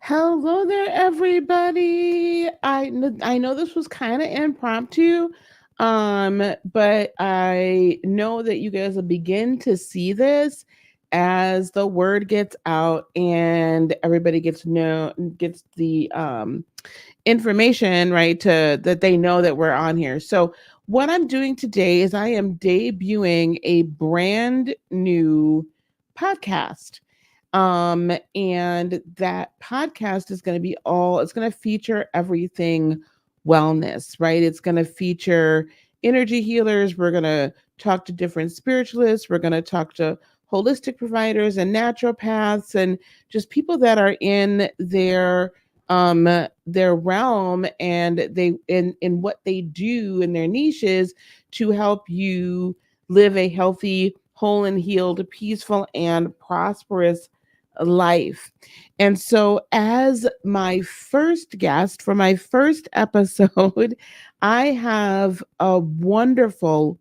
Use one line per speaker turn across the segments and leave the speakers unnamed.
Hello there, everybody. I know this was kind of impromptu, but I know that you guys will begin to see this as the word gets out and everybody gets the information right to that they know that we're on here. So what I'm doing today is I am debuting a brand new podcast, and that podcast is going to be it's going to feature everything wellness, right? It's going to feature energy healers. We're going to talk to different spiritualists. We're going to talk to holistic providers and naturopaths and just people that are in their realm, and they in what they do in their niches to help you live a healthy, whole and healed, peaceful and prosperous life. And so, as my first guest for my first episode, I have a wonderful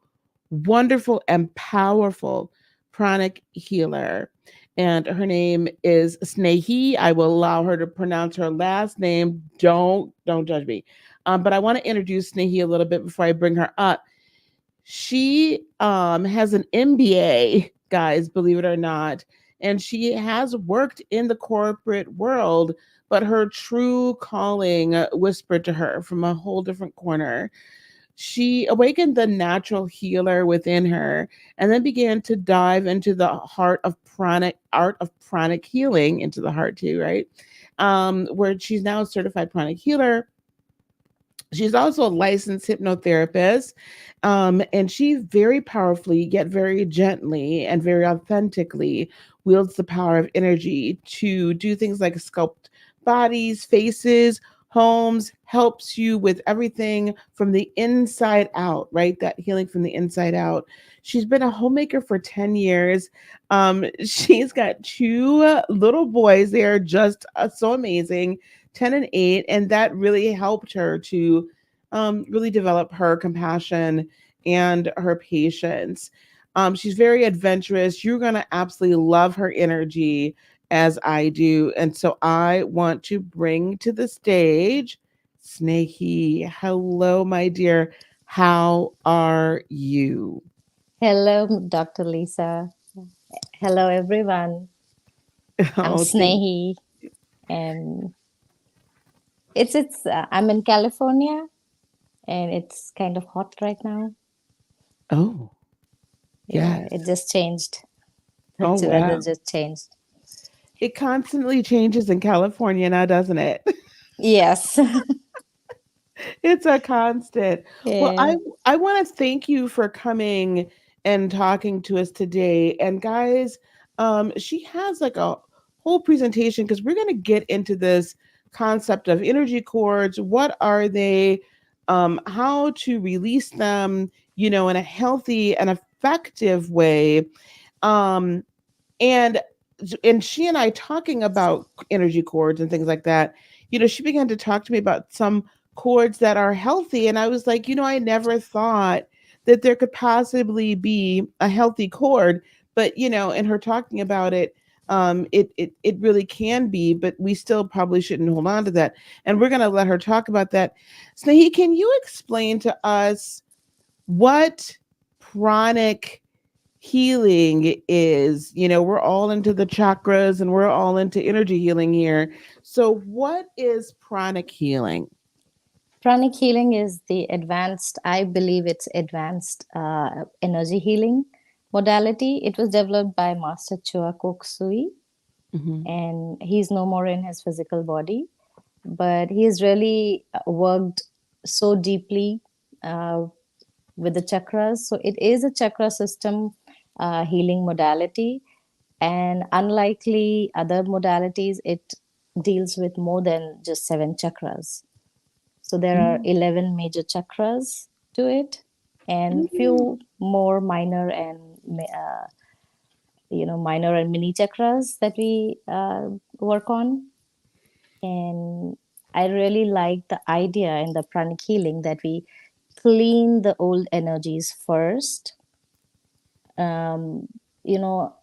and powerful pranic healer. And her name is Snehi. I will allow her to pronounce her last name. Don't judge me. But I want to introduce Snehi a little bit before I bring her up. She has an MBA, guys, believe it or not, and she has worked in the corporate world, but her true calling whispered to her from a whole different corner. She awakened the natural healer within her and then began to dive into the art of pranic healing, into the heart too, right? Where she's now a certified pranic healer. She's also a licensed hypnotherapist, and she very powerfully, yet very gently and very authentically wields the power of energy to do things like sculpt bodies, faces, homes, helps you with everything from the inside out, right? That healing from the inside out. She's been a homemaker for 10 years. She's got two little boys. They are just so amazing, 10 and 8, and that really helped her to really develop her compassion and her patience. She's very adventurous. You're going to absolutely love her energy as I do. And so I want to bring to the stage Snehi. Hello, my dear. How are you?
Hello, Dr. Lisa. Hello, everyone. I'm
Oh, thank
Snehi, and I'm in California, and it's kind of hot right now.
Oh,
Yeah, it
yes.
just changed.
Oh,
The weather
wow.
just changed.
It constantly changes in California now, doesn't it?
Yes.
It's a constant. Well,
Yeah.
I want to thank you for coming and talking to us today. And guys, she has like a whole presentation because we're going to get into this concept of energy cords. What are they? How to release them, in a healthy and effective way. Um, and she and I talking about energy cords and things like that, she began to talk to me about some cords that are healthy, and I was like, I never thought that there could possibly be a healthy cord, but in her talking about it, it really can be, but we still probably shouldn't hold on to that, and we're going to let her talk about that. Snehi, can you explain to us what pranic healing is? We're all into the chakras and we're all into energy healing here. So what is pranic healing?
Pranic healing is the advanced, I believe it's advanced energy healing modality. It was developed by Master Choa Kok Sui,
Hmm.
and he's no more in his physical body, but he has really worked so deeply uh, with the chakras. So it is a chakra system healing modality, and unlikely other modalities, it deals with more than just 7 chakras. So there are 11 major chakras to it, and
Mm-hmm.
few more minor and minor and mini chakras that we work on. And I really like the idea in the pranic healing that we clean the old energies first. Um, you know,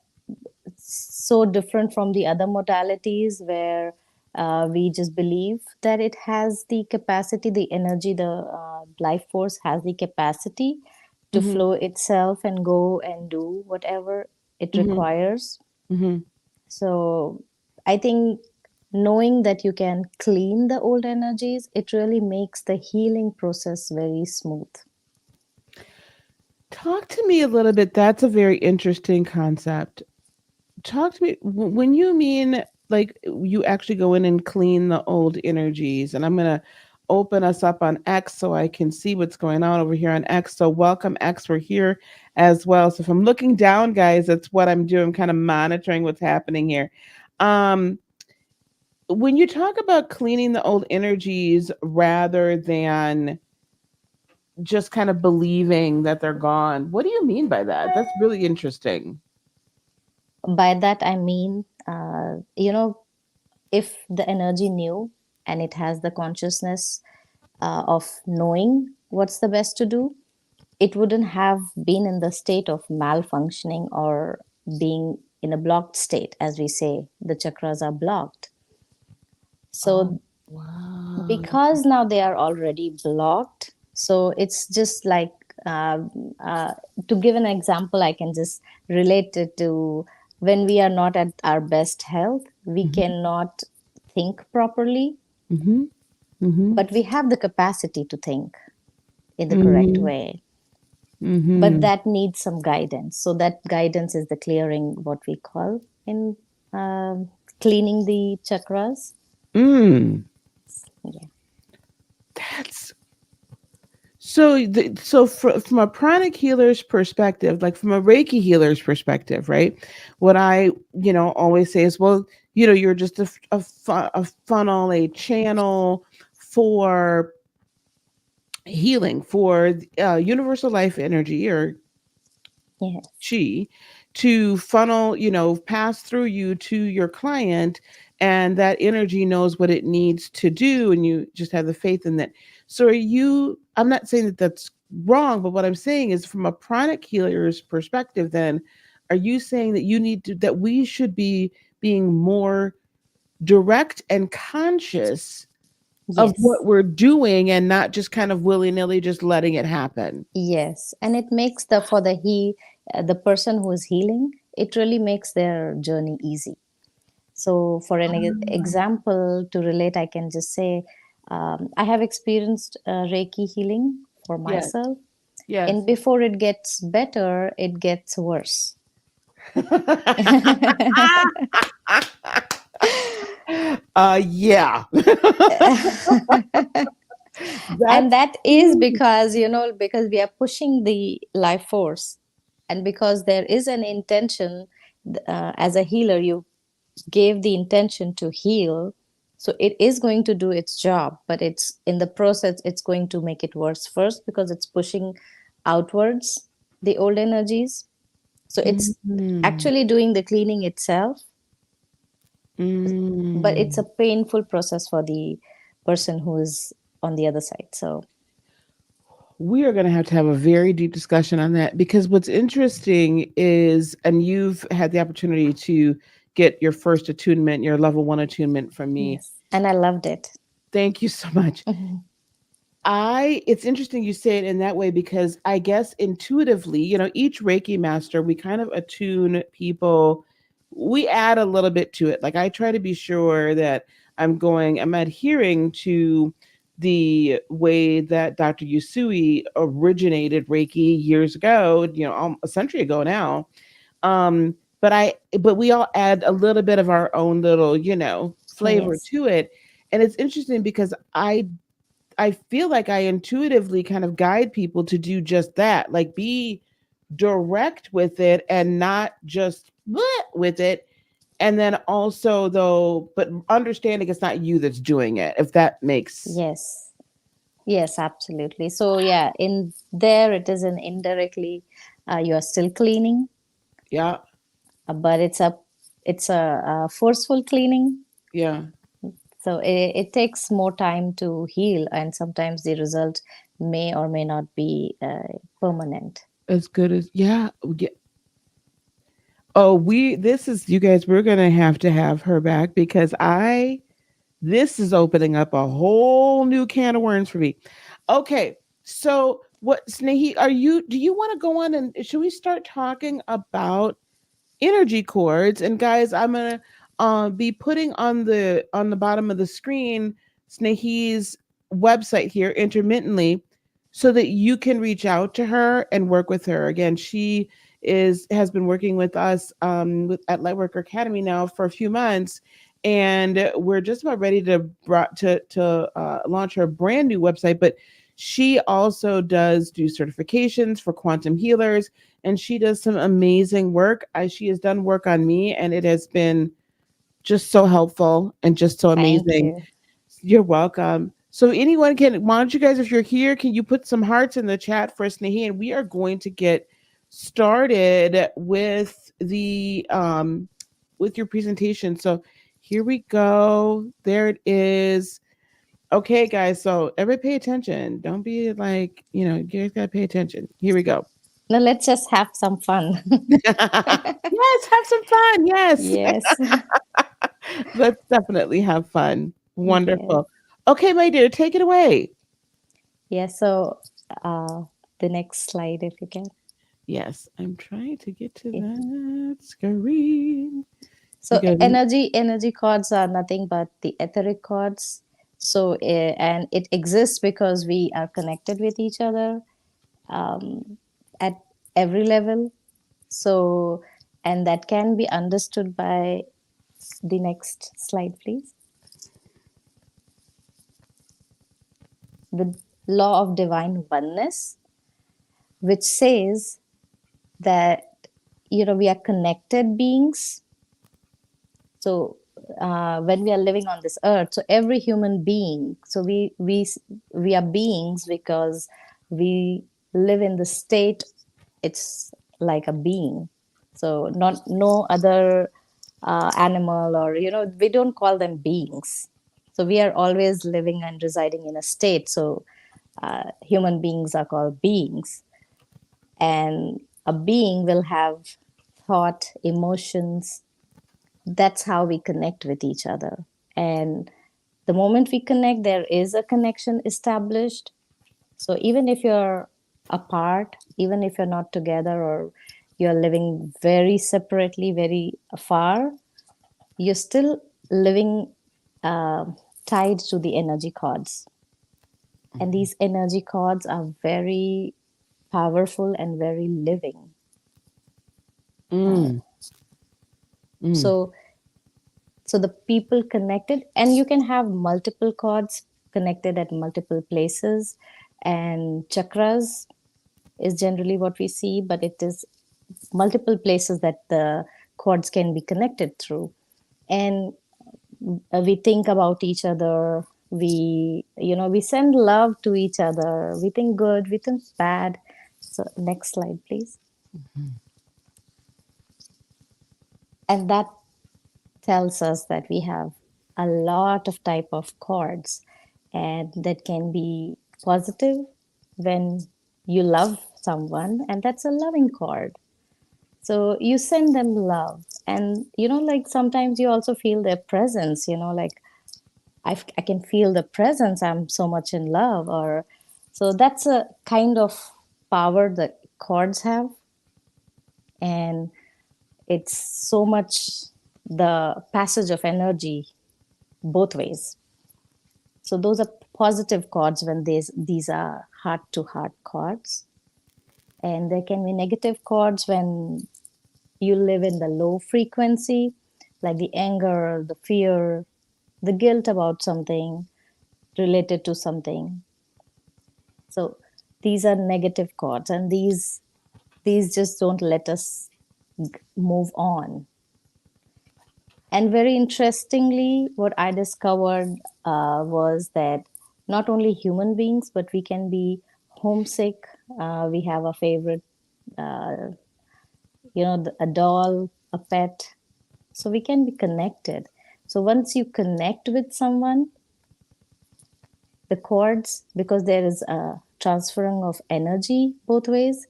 so different from the other modalities where We just believe that it has the capacity, the energy, the life force has the capacity to
Mm-hmm.
flow itself and go and do whatever it
Mm-hmm.
requires.
Mm-hmm.
So I think knowing that you can clean the old energies, it really makes the healing process very smooth.
Talk to me a little bit. That's a very interesting concept. Talk to me when you mean like you actually go in and clean the old energies. And I'm going to open us up on X so I can see what's going on over here on X. So welcome X, we're here as well. So if I'm looking down, guys, that's what I'm doing. I'm kind of monitoring what's happening here. um when you talk about cleaning the old energies rather than just kind of believing that they're gone, what do you mean by that? That's really interesting.
By that, I mean, if the energy knew and it has the consciousness of knowing what's the best to do, it wouldn't have been in the state of malfunctioning or being in a blocked state. As we say, the chakras are blocked.
Oh,
So
wow.
because now they are already blocked, so it's just like, uh, uh, to give an example, I can just relate it to when we are not at our best health, we
Mhm,
cannot think properly,
mhm, mhm,
but we have the capacity to think in the correct
mhm,
way. But
mhm.
that needs some guidance. So that guidance is the clearing, what we call in um cleaning the chakras.
Mm.
Yeah.
That's so. From a pranic healer's perspective, like from a Reiki healer's perspective, right? What I always say is, well, you're just a funnel, a channel for healing, for universal life energy or
Yes.
chi to funnel, pass through you to your client, and that energy knows what it needs to do, and you just have the faith in that. So I'm not saying that that's wrong, but what I'm saying is from a pranic healer's perspective, then are you saying that that we should be being more direct and conscious of
Yes.
what we're doing and not just kind of willy-nilly just letting it happen?
Yes, and it makes the person who is healing, it really makes their journey easy. So, for an example to relate, I can just say, I have experienced Reiki healing for
Yes.
myself,
Yes.
and before it gets better, it gets worse.
Yeah.
And
That's
that is because, because we are pushing the life force, and because there is an intention, as a healer, you gave the intention to heal, so it is going to do its job, but it's in the process it's going to make it worse first because it's pushing outwards the old energies. So it's
mm,
actually doing the cleaning itself, but it's a
mm.
painful process for the person who is on the other side. So
We are going to have a very deep discussion on that because what's interesting is, and you've had the opportunity to get your first attunement, your level one attunement from me.
yes, and I loved it.
Thank you so much. It's interesting you say it in that way because I guess intuitively, each Reiki master, we kind of attune people. We add a little bit to it. Like I try to be sure that I'm adhering to the way that Dr. Yusui originated Reiki years ago, a century ago now. But we all add a little bit of our own little, flavor
Yes,
to it. And it's interesting because I feel like I intuitively kind of guide people to do just that, like be direct with it and not just bleh with it. And then also, though, but understanding it's not you that's doing it, if that makes,
yes, yes, absolutely. So yeah, in there it is an indirectly, you are still cleaning,
yeah,
but it's a forceful cleaning.
yeah,
So it takes more time to heal, and sometimes the result may or may not be permanent.
as good as, yeah, yeah. Oh, this is, you guys, we're going to have her back because I This is opening up a whole new can of worms for me. Okay, so what, Snehi, do you want to go on and should we start talking about energy chords? And guys, I'm gonna be putting on the bottom of the screen Snehi's website here intermittently, so that you can reach out to her and work with her. Again, she is has been working with us at Lightworker Academy now for a few months, and we're just about ready to launch her brand new website. But she also does do certifications for quantum healers, and she does some amazing work. She has done work on me, and it has been just so helpful and just so
Thank
amazing.
you.
You're welcome. So anyone can, why don't you guys, if you're here, can you put some hearts in the chat for Snehi? And we are going to get started with your presentation. So here we go. There it is. Okay, guys. So everybody pay attention. Don't be like, you guys gotta pay attention. Here we go.
Now let's just have some fun.
Yes, have some fun. Yes.
Yes.
Let's definitely have fun.
Yes.
Wonderful. Okay, my dear, take it away.
Yeah. So uh, the next slide, if you can.
Yes, I'm trying to get to
Yeah.
that screen.
So
Because
energy chords are nothing but the etheric chords. So and it exists because we are connected with each other at every level. So and that can be understood by the next slide, please. The law of divine oneness, which says that we are connected beings. So when we are living on this earth, so every human being, so we are beings because we live in the state. It's like a being. So not no other animal, or we don't call them beings. So we are always living and residing in a state. So human beings are called beings, and a being will have thought, emotions. That's how we connect with each other. And the moment we connect, there is a connection established. So even if you're apart, even if you're not together, or you're living very separately, very far, you're still living uh, tied to the energy cords. And these energy cords are very powerful and very living.
mm, mm,
So so the people connected, and you can have multiple cords connected at multiple places, and chakras is generally what we see, but it is multiple places that the cords can be connected through. And we think about each other, we send love to each other, we think good, we think bad. So next slide, please. And that tells us that we have a lot of type of chords, and that can be positive when you love someone, and that's a loving chord. So you send them love, and like sometimes you also feel their presence, like I can feel the presence, I'm so much in love. Or so that's a kind of power that chords have. And it's so much the passage of energy both ways. So those are positive chords when these are heart to heart chords. And there can be negative chords when you live in the low frequency, like the anger, the fear, the guilt about something related to something. So these are negative chords, and these just don't let us move on. And very interestingly, what I discovered was that not only human beings, but we can be homesick. We have a favorite, a doll, a pet. So we can be connected. So once you connect with someone, the chords, because there is a transferring of energy both ways.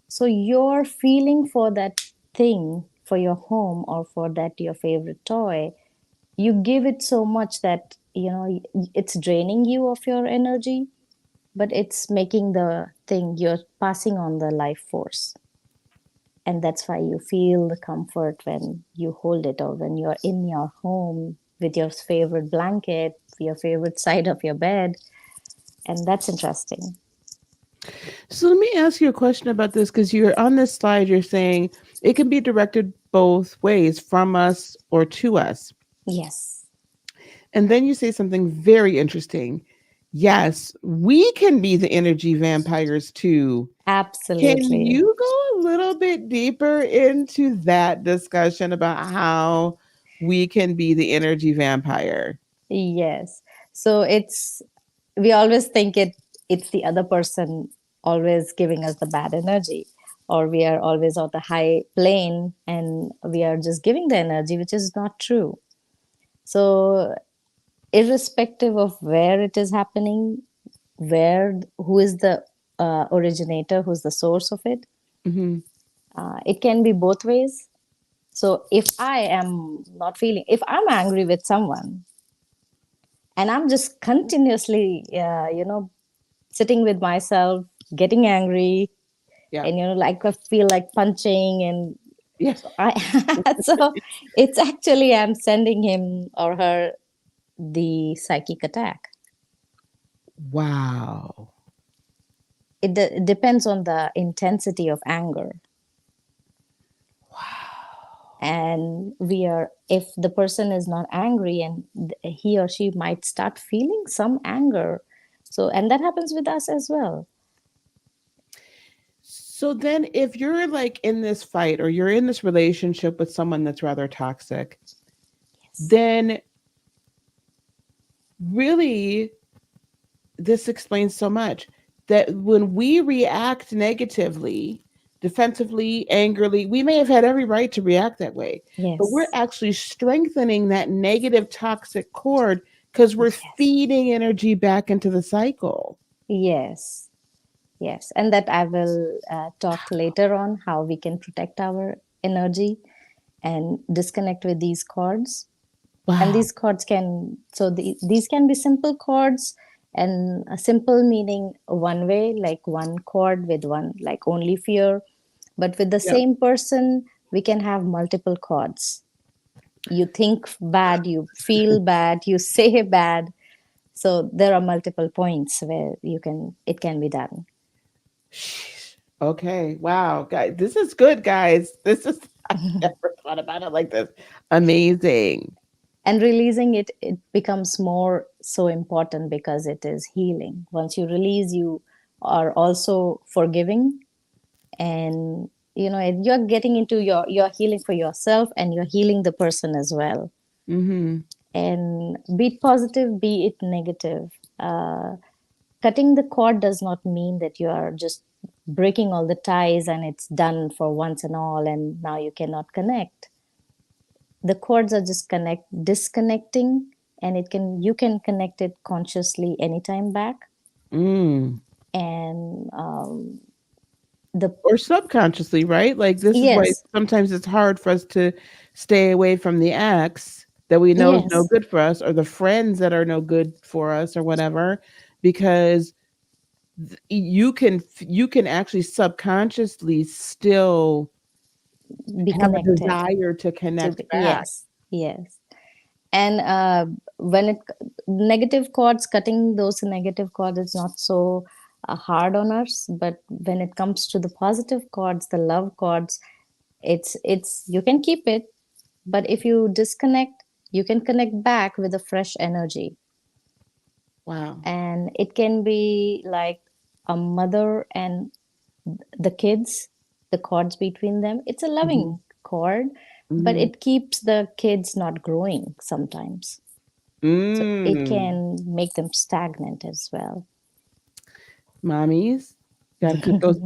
So your feeling for that thing, for your home, or for that your favorite toy, you give it so much that it's draining you of your energy, but it's making the thing you're passing on the life force. And that's why you feel the comfort when you hold it, or when you're in your home with your favorite blanket, your favorite side of your bed. And that's interesting.
So let me ask you a question about this because you're on this slide, you're saying it can be directed both ways, from us or to us.
Yes,
And then you say something very interesting. Yes, we can be the energy vampires too. Can
absolutely.
you go a little bit deeper into that discussion about how we can be the energy vampire?
Yes. So we always think it's the other person always giving us the bad energy, or we are always on the high plane and we are just giving the energy, which is not true. So irrespective of where it is happening, who is the originator, who's the source of it,
Hmm.
it can be both ways. So if I am not feeling, if I'm angry with someone and I'm just continuously sitting with myself, getting angry,
Yeah.
and like I feel like punching, and
Yeah.
so I so it's actually I'm sending him or her the psychic attack.
Wow.
It depends on the intensity of anger. And we are if the person is not angry, and he or she might start feeling some anger, so and that happens with us as well.
So then, if you're like in this fight or you're in this relationship with someone that's rather toxic,
Yes,
then really this explains so much that when we react negatively, defensively, angrily, we may have had every right to react that way, but we're
yes,
actually strengthening that negative toxic cord because we're
yes,
feeding energy back into the cycle.
yes, yes. And that I will talk later on how we can protect our energy and disconnect with these cords. And
Wow.
these chords can these can be simple chords, and a simple meaning one way, like one chord with one, like only fear. But with the
Yep.
same person we can have multiple chords. You think bad, you feel bad, you say bad. So there are multiple points where it can be done.
Sheesh. Okay. Wow. Guys, this is good, guys. This is, I never thought about it like this. Amazing.
And releasing it becomes more so important because it is healing. Once you release, you are also forgiving, and you're getting into your healing for yourself, and you're healing the person as well.
Mm-hmm.
And be it positive, be it negative, uh, cutting the cord does not mean that you are just breaking all the ties and it's done for once and all, and now you cannot connect. The cords are just disconnecting, and you can connect it consciously anytime back.
Mm.
And the
Or subconsciously, right? Like this is why
yes,
sometimes it's hard for us to stay away from the ex that we know is no
yes,
good for us, or the friends that are no good for us, or whatever, because you can actually subconsciously still
be
have a
connected
desire to
to
connect back.
yes, yes. And when it negative chords, cutting those negative chords is not so hard on us. But when it comes to the positive chords, the love chords, it's you can keep it, but if you disconnect, you can connect back with a fresh energy.
Wow.
And it can be like a mother and the kids, the chords between them, it's a
Hmm.
loving chord, but
Hmm.
it keeps the kids not growing sometimes. So it
Mm.
can make them stagnant as well.
Mommies, gotta cut those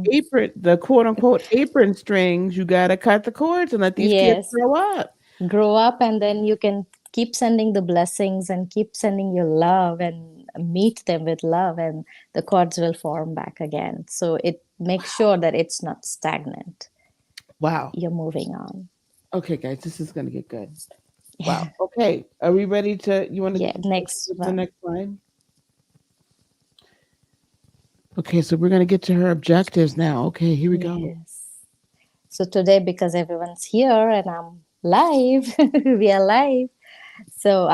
the quote unquote apron strings. You gotta cut the cords and let these kids
Yes,
grow up.
grow up, and then you can keep sending the blessings and keep sending your love and meet them with love, and the chords will form back again. So it makes sure that it's not stagnant.
Wow.
You're moving on.
Okay, guys, this is gonna get good. Wow. Okay. Are we ready to? You want to
Yeah, next
what's the
one.
next line? Okay, so we're gonna get to her objectives now. Okay, here we go.
Yes. So today, because everyone's here and I'm live, we are live. So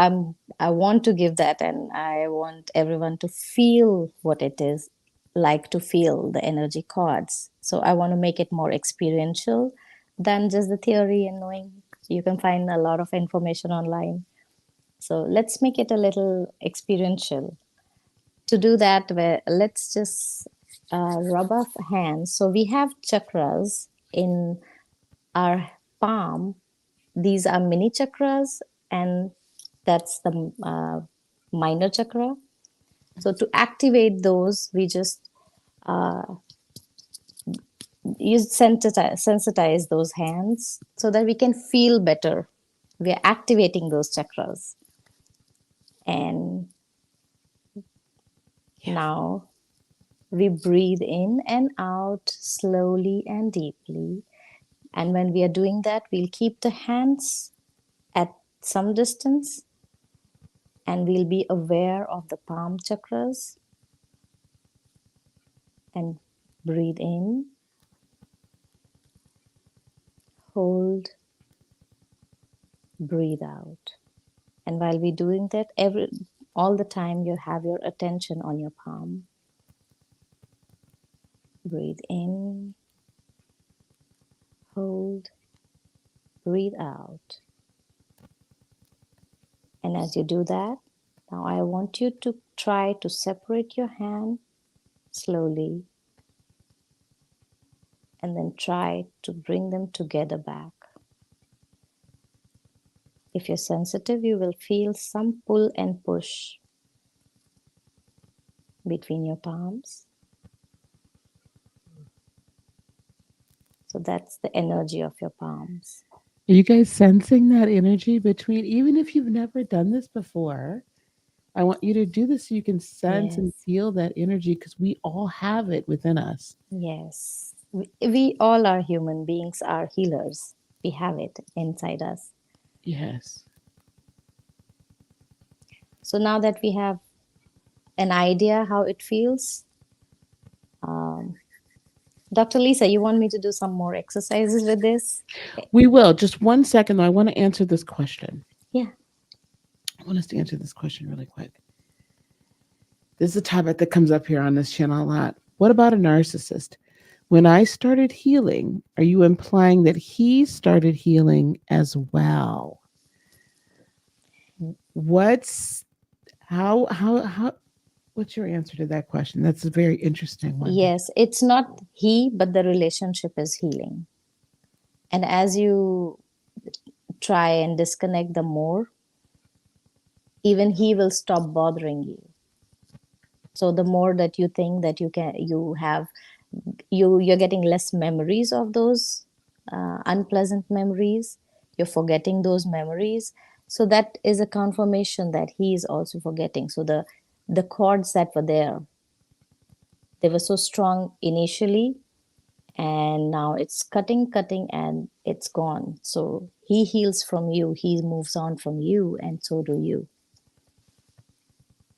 I want to give that, and I want everyone to feel what it is like to feel the energy chords. So I want to make it more experiential than just the theory and knowing. You can find a lot of information online. So let's make it a little experiential. To do that, let's just rub our hands. So we have chakras in our palm. These are mini chakras, and that's the minor chakra. So to activate those, we just use sensitize those hands so that we can feel better. We are activating those chakras. And now we breathe in and out slowly and deeply. And when we are doing that, we'll keep the hands at some distance, and we'll be aware of the palm chakras and breathe in, hold, breathe out. And while we're doing that, all the time you have your attention on your palm. Breathe in, hold, breathe out. And as you do that, now I want you to try to separate your hand slowly and then try to bring them together back. If you're sensitive, you will feel some pull and push between your palms. So that's the energy of your palms.
Are you guys sensing that energy between, even if you've never done this before? I want you to do this so you can sense and
Yes,
feel that energy because we all have it within us.
yes. We all are human beings, are healers. We have it inside us.
Yes.
So now that we have an idea how it feels, Dr. Lisa, you want me to do some more exercises with this?
We will. Just one second though. I want to answer this question.
Yeah.
I want us to answer this question really quick. This is a topic that comes up here on this channel a lot. What about a narcissist? When I started healing, are you implying that he started healing as well? What's how what's your answer to that question? That's a very interesting one.
Yes, it's not he, but the relationship is healing. And as you try and disconnect the more, even he will stop bothering you. So the more that you think that you have, you're getting less memories of those unpleasant memories. You're forgetting those memories. So that is a confirmation that he is also forgetting. So the chords that were there, they were so strong initially, and now it's cutting and it's gone. So he heals from you, he moves on from you, and so do you.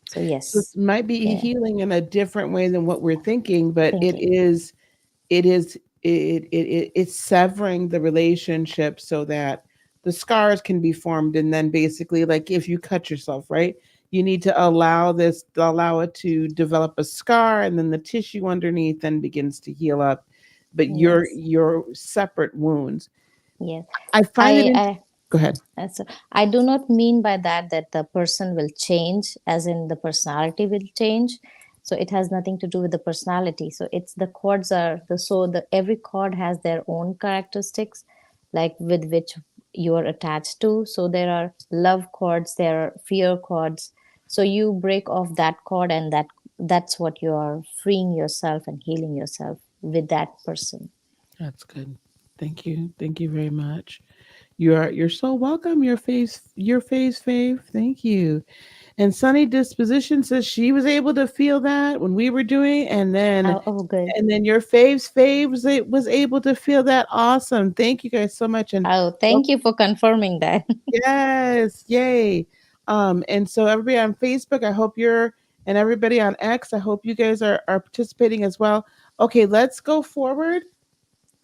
So
So it
yes.
might be
Yeah,
healing in a different way than what we're thinking, but
thinking.
it is it's severing the relationship so that the scars can be formed, and then basically like if you cut yourself, right, you need to allow it to develop a scar, and then the tissue underneath then begins to heal up, but
Yes,
your separate wounds.
yes.
I find it
i
in.
i
Go ahead.
so I do not mean by that that the person will change, as in the personality will change. So it has nothing to do with the personality. So it's the chords are the so the every chord has their own characteristics, like with which you are attached to. So there are love chords, there are fear chords. So you break off that chord, and that's what you are freeing yourself and healing yourself with that person.
That's good. Thank you very much. You're so welcome. Your face fave. Thank you. And Sunny Disposition says she was able to feel that when we were doing,
Oh, oh, good.
and then your faves was able to feel that. Awesome. Thank you guys so much. And
Oh, thank
welcome.
you for confirming that.
Yes, yay. And so everybody on Facebook, I hope you're, and everybody on X, I hope you guys are participating as well. Okay, let's go forward.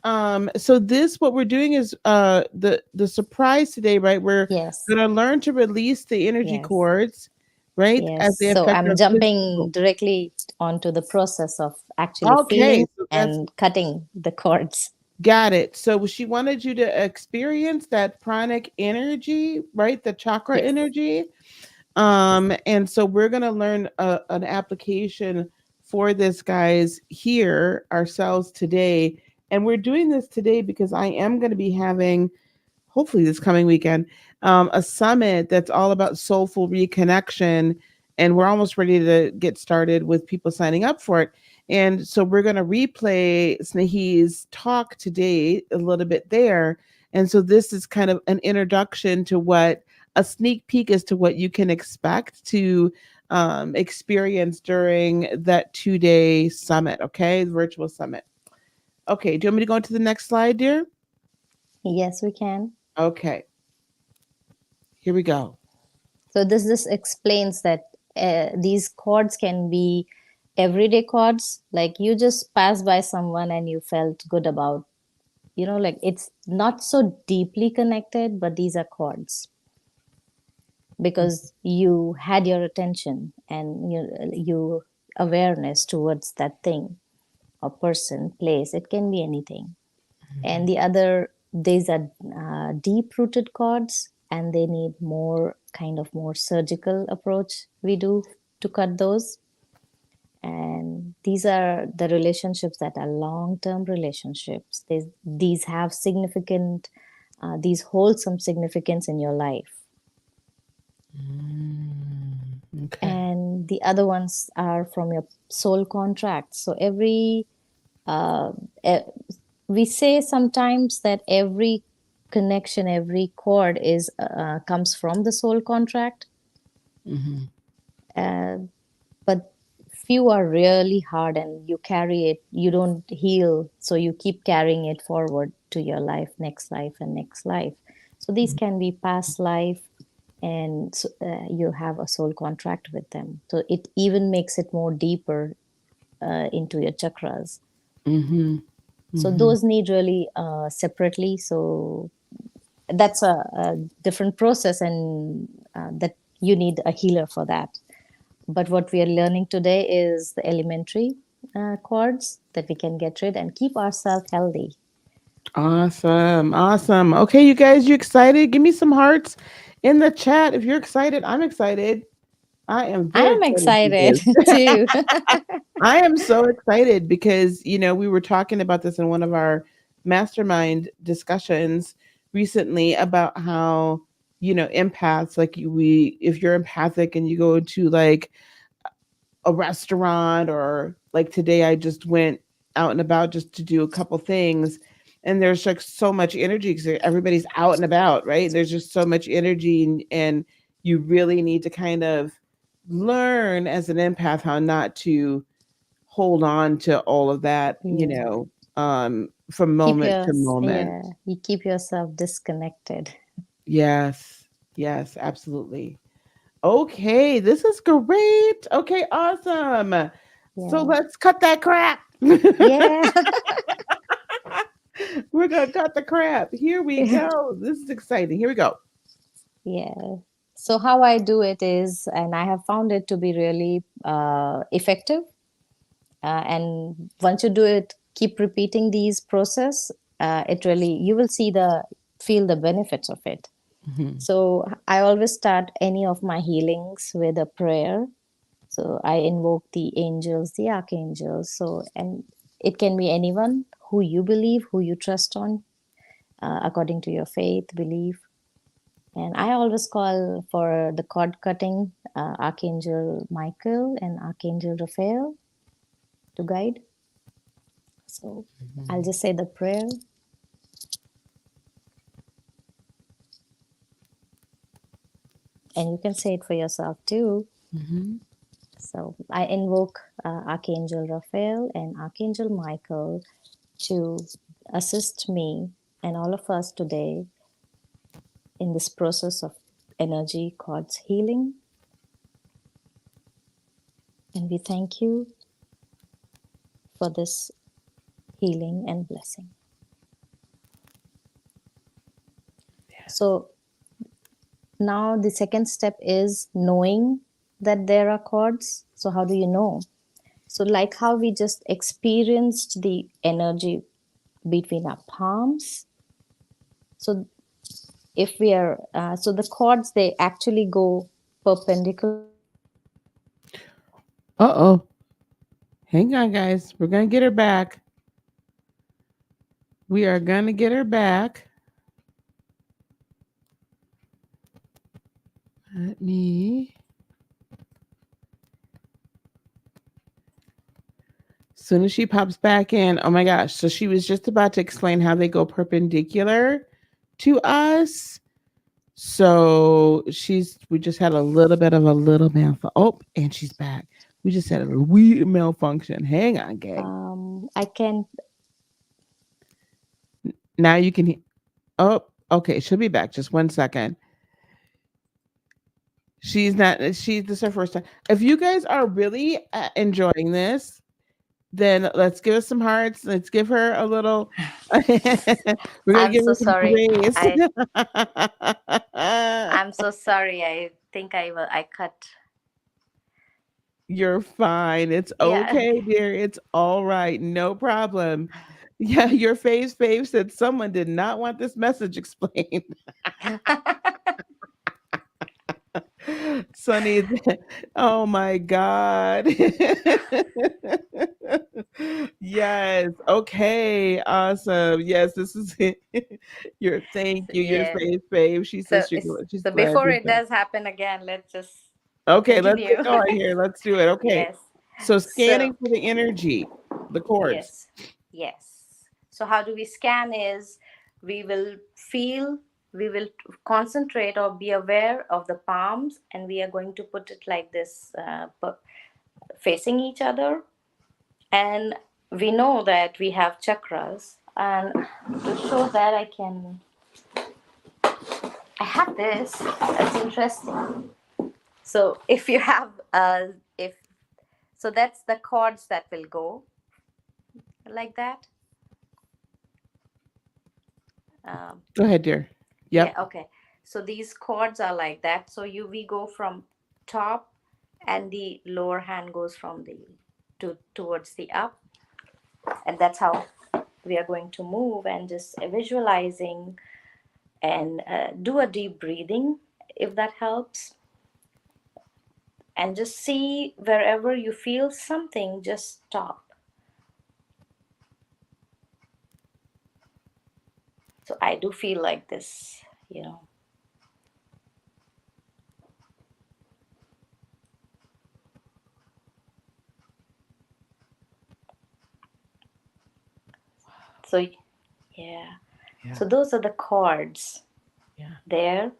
So this what we're doing is the surprise today, right? We're
Yes,
gonna learn to release the energy
yes,
chords, right?
yes.
As they
So
affect
I'm
our
jumping
physical.
directly onto the process of actually
Okay,
feeling
so that's
and cutting the cords.
got it. So she wanted you to experience that pranic energy, right? The chakra
Yes,
energy. And so we're going to learn an application for this, guys, here ourselves today. And we're doing this today because I am going to be having, hopefully this coming weekend, a summit that's all about soulful reconnection. And we're almost ready to get started with people signing up for it. And so we're going to replay Snehi's talk today a little bit there. And so this is kind of an introduction to what a sneak peek as to what you can expect to experience during that 2 day summit. Okay. The virtual summit. Okay. Do you want me to go into the next slide, dear?
yes, we can.
Okay. Here we go.
So this explains that these chords can be everyday chords, like you just pass by someone and you felt good about, like it's not so deeply connected, but these are chords because you had your attention and you awareness towards that thing or person, place. It can be anything. And the other, these are deep rooted chords, and they need more kind of more surgical approach we do to cut those. And these are the relationships that are long term relationships. These have significant, these hold some significance in your life.
Okay.
And the other ones are from your soul contract. So every uh, eh, we say sometimes that every connection, every chord is comes from the soul contract,
Hmm.
uh, but few are really hard, and you carry it. You don't heal, so you keep carrying it forward to your life, next life, and next life. So these can be past life, and you have a soul contract with them. So it even makes it more deeper into your chakras.
Hmm.
So
Hmm.
those need really separately. So that's a different process, and that you need a healer for that. But what we are learning today is the elementary chords that we can get rid and keep ourselves healthy.
Awesome. Awesome. Okay, you guys, you excited? Give me some hearts in the chat if you're excited. I'm excited. I am
I
very
am
excited to do
excited
this.
too.
I am so excited because, we were talking about this in one of our mastermind discussions recently about how, empaths, like if you're empathic and you go to like a restaurant, or like today I just went out and about just to do a couple things, and there's like so much energy because everybody's out and about, right? There's just so much energy, and you really need to kind of learn as an empath how not to hold on to all of that,
Yeah.
from
Keep
moment
your
to moment.
yeah, you keep yourself disconnected.
Yes, yes, absolutely. Okay, this is great. Okay, awesome. So
Yeah.
let's cut that crap.
Yeah.
We're gonna cut the crap. Here we go. This is exciting. Here we go.
Yeah. So how I do it is, and I have found it to be really effective. And once you do it, keep repeating these process. It really, you will feel the benefits of it.
Mhm.
So I always start any of my healings with a prayer. So I invoke the angels, the archangels. So, and it can be anyone who you believe, who you trust on, according to your faith, belief. And I always call for the cord cutting Archangel Michael and Archangel Raphael to guide. So I'll just say the prayer. And you can say it for yourself too.
Mm-hmm.
So I invoke Archangel Raphael and Archangel Michael to assist me and all of us today in this process of energy chords healing. And we thank you for this healing and blessing. So now the second step is knowing that there are chords. So how do you know? So like how we just experienced the energy between our palms. So if we are, so the chords, they actually go perpendicular.
Uh-oh. Hang on, guys. We're going to get her back. We are going to get her back. Let me. As soon as she pops back in, oh my gosh. So she was just about to explain how they go perpendicular to us. So we just had a little bit of a little malfunction. Oh, and she's back. We just had a wee malfunction. Hang on, gang.
I can.
Now you can. Oh, okay. She'll be back. Just 1 second. She's not. This is her first time. If you guys are really enjoying this, then let's give us some hearts. Let's give her a little. We're gonna
I'm
give
so
her some
sorry.
grace.
I'm so sorry. I think I cut.
You're fine. It's
Yeah.
okay, dear. It's all right. No problem. Yeah, your fave said someone did not want this message explained. Sunny, oh my God. Yes. Okay. Awesome. Yes, this is your thank you, your
Yeah.
fave. She
So
says
it's,
she's
so
glad
before
you're
it
back.
does happen again, let's just
Okay, let's
continue.
get going here. Let's do it. Okay.
Yes.
So
So
scanning for the energy, the chords.
yes, yes. So how do we scan is we will feel, we will concentrate or be aware of the palms, and we are going to put it like this, facing each other. And we know that we have chakras. And to show that, I have this. That's interesting. So if you have, if so, that's the chords that will go like that. Um,
Go ahead, dear.
Yeah,
Yep.
okay. So these chords are like that. So we go from top, and the lower hand goes from the to towards the up, and that's how we are going to move, and just visualizing, and do a deep breathing if that helps, and just see wherever you feel something, just stop. So I do feel like this, you know. So yeah.
Yeah.
So those are the chords
Yeah.
there.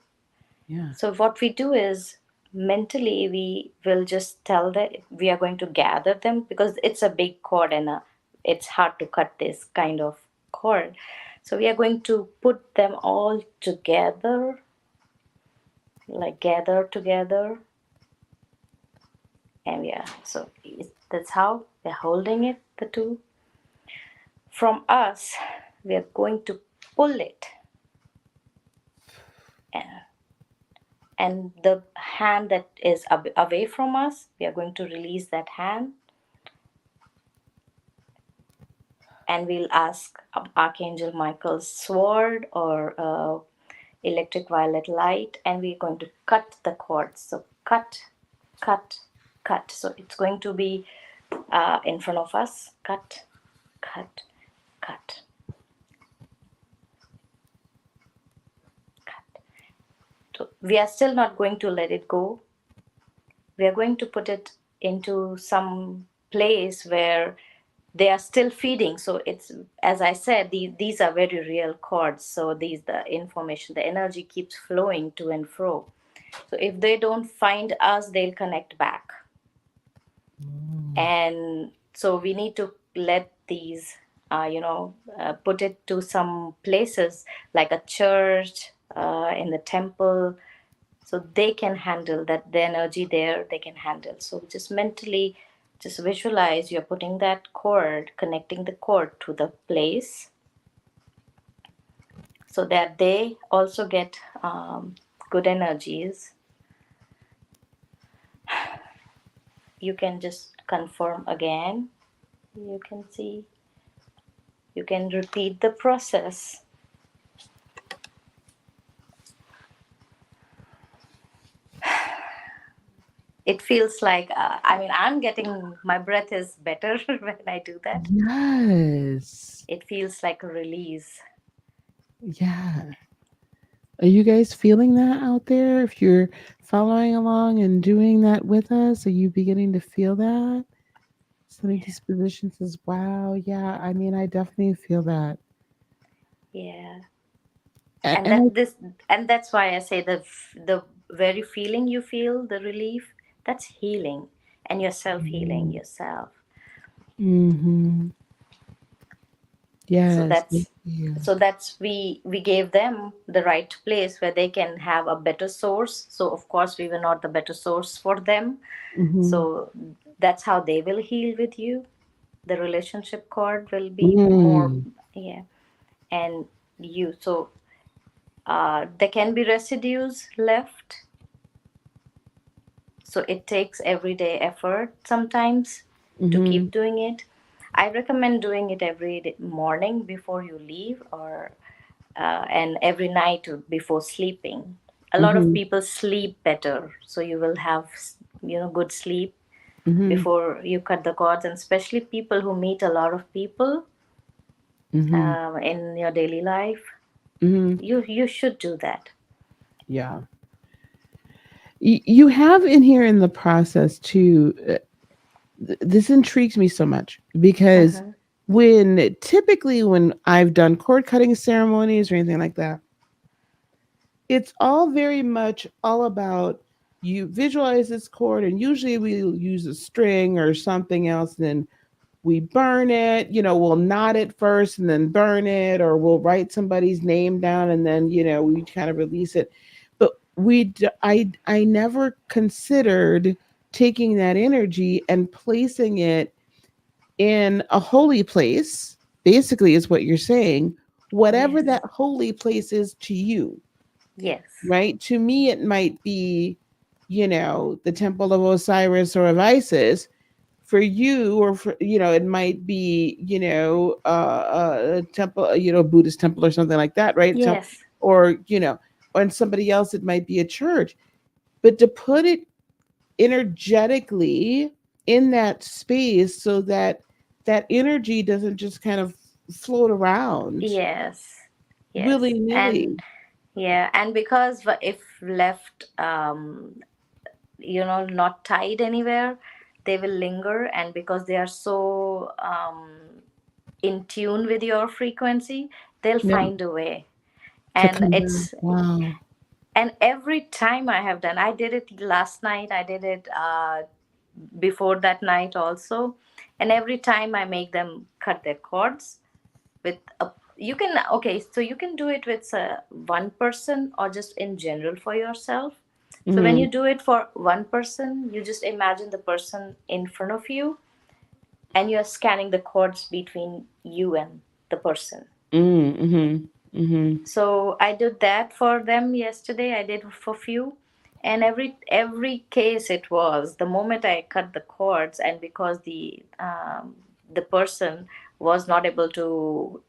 Yeah.
So what we do is mentally we will just tell that we are going to gather them, because it's a big cord, and it's hard to cut this kind of cord. So we are going to put them all together, like gather together, and yeah. So that's how we're holding it. The two from us, we are going to pull it, and the hand that is away from us, we are going to release that hand, and we'll ask Archangel Michael's sword or electric violet light, and we're going to cut the cords. So cut, cut, cut. So it's going to be in front of us. Cut, cut, cut, cut. So we are still not going to let it go. We are going to put it into some place where they are still feeding. So it's, as I said, these are very real chords. So the information, the energy keeps flowing to and fro. So if they don't find us, they'll connect back.
Mm.
And so we need to let these put it to some places like a church, in the temple, so they can handle that. The energy there they can handle. So just mentally, just visualize you're putting that cord, connecting the cord to the place, so that they also get good energies. You can just confirm again. You can see, you can repeat the process. It feels like, I'm getting, my breath is better when I do that.
Yes.
It feels like a release.
Yeah. Are you guys feeling that out there? If you're following along and doing that with us, are you beginning to feel that? Some of these positions says, wow, yeah, I mean, I definitely feel that.
Yeah.
A-
And
And I,
that's why I say the very feeling you feel, the relief, that's healing, and you're self healing yourself.
mm-hmm.
So
Yes, thank
that's
you.
we gave them the right place where they can have a better source. So of course we were not the better source for them.
Mm-hmm.
So that's how they will heal with you. The relationship cord will be more.
Mm.
Yeah. And you, so there can be residues left, so it takes everyday effort sometimes to
Mm-hmm.
keep doing it. I recommend doing it every morning before you leave, or and every night before sleeping. A lot of
Mm-hmm.
people sleep better, so you will have good sleep
Mm-hmm.
before you cut the cords. And especially people who meet a lot of people
Mm-hmm.
in your daily life,
Mm-hmm.
you should do that.
Yeah. You have in here in the process too. This intrigues me so much because
Uh-huh.
typically when I've done cord cutting ceremonies or anything like that, it's all very much all about you visualize this cord, and usually we'll use a string or something else, and then we burn it. We'll knot it first and then burn it, or we'll write somebody's name down and then we kind of release it. But I never considered taking that energy and placing it in a holy place, basically, is what you're saying, whatever
Yes.
that holy place is to you,
Yes.
right? To me, it might be, the temple of Osiris or of Isis. For you, or for, it might be, a temple, Buddhist temple or something like that, right? So,
Yes.
or, or in somebody else, it might be a church. But to put it energetically in that space so that that energy doesn't just kind of float around
Yes. Yes. And
willy-nilly.
yeah, and because if left, not tied anywhere, they will linger. And because they are so in tune with your frequency, they'll
Yeah,
find a way.
to
And
come back.
it's
Wow.
and every time I have done, I did it last night, I did it before that night also, and every time I make them cut their cords with a, you can, okay, so you can do it with one person or just in general for yourself. So when
Mm-hmm.
you do it for one person, you just imagine the person in front of you, and you're scanning the cords between you and the person.
Mm-hmm. Mm-hmm.
So I did that for them yesterday. I did for few, and every case it was the moment I cut the cords, and because the person was not able to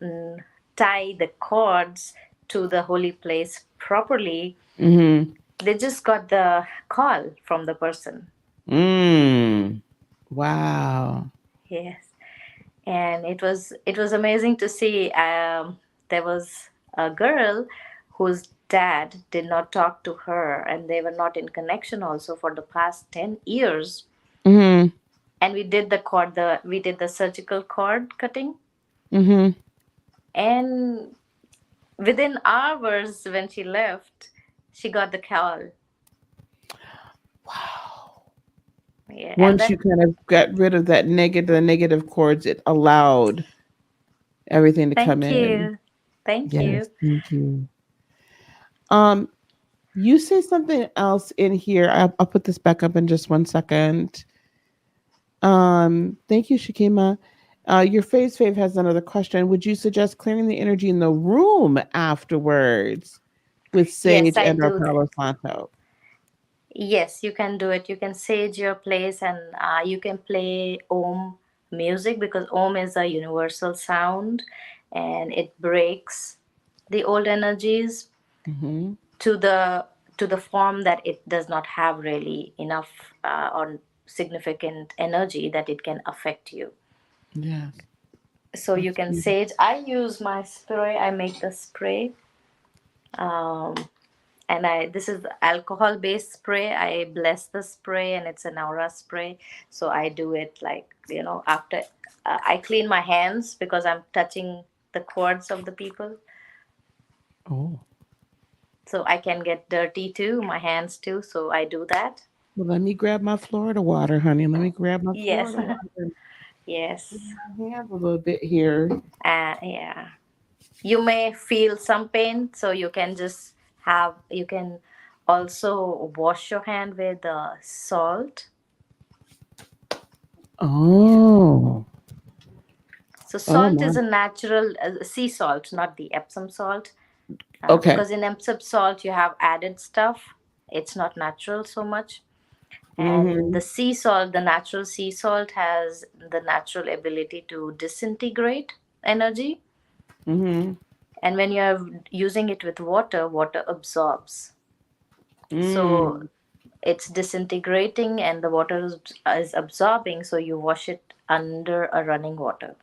tie the cords to the holy place properly,
Mm-hmm.
they just got the call from the person.
Mm. Wow.
Yes. And it was amazing to see. There was a girl whose dad did not talk to her, and they were not in connection also for the past 10 years.
Mm-hmm.
And we did the surgical cord cutting,
Mm-hmm.
and within hours when she left, she got the call. Yeah, and
Once you
then
kind of got rid of the negative chords, it allowed everything to come
thank
in.
you. Thank
Yes,
you.
thank you. Um, you say something else in here. I'll put this back up in just one second. Thank you, Shakima. Your face fave has another question. Would you suggest clearing the energy in the room afterwards with
Yes,
sage
I
and or
do that.
Palo Santo?
Yes, you can do it. You can sage your place, and you can play Om music, because Om is a universal sound and it breaks the old energies
Mm-hmm.
to the form that it does not have really enough or significant energy that it can affect you.
Yes,
So you
that's
can
beautiful.
sage. I use my spray. I make the spray. Um, and I this is alcohol based spray. I bless the spray, and it's an aura spray. So I do it like, after I clean my hands, because I'm touching the cords of the people,
Oh,
so I can get dirty too, my hands too, so I do that.
well, let me grab my Florida water, honey. Let me grab my
Yes.
Florida water and clean
Yes.
my hands a little bit here.
Yeah, you may feel some pain, so you can also wash your hand with salt. Yeah.
Oh,
So
oh
salt
my.
is a natural sea salt, not the Epsom salt,
Okay.
because in Epsom salt you have added stuff. It's not natural so much. And
Mm-hmm.
the sea salt, the natural sea salt, has the natural ability to disintegrate energy.
Mm-hmm.
And when you're using it with water, water absorbs. So
Mm.
it's disintegrating and the water is absorbing, so you wash it under a running water.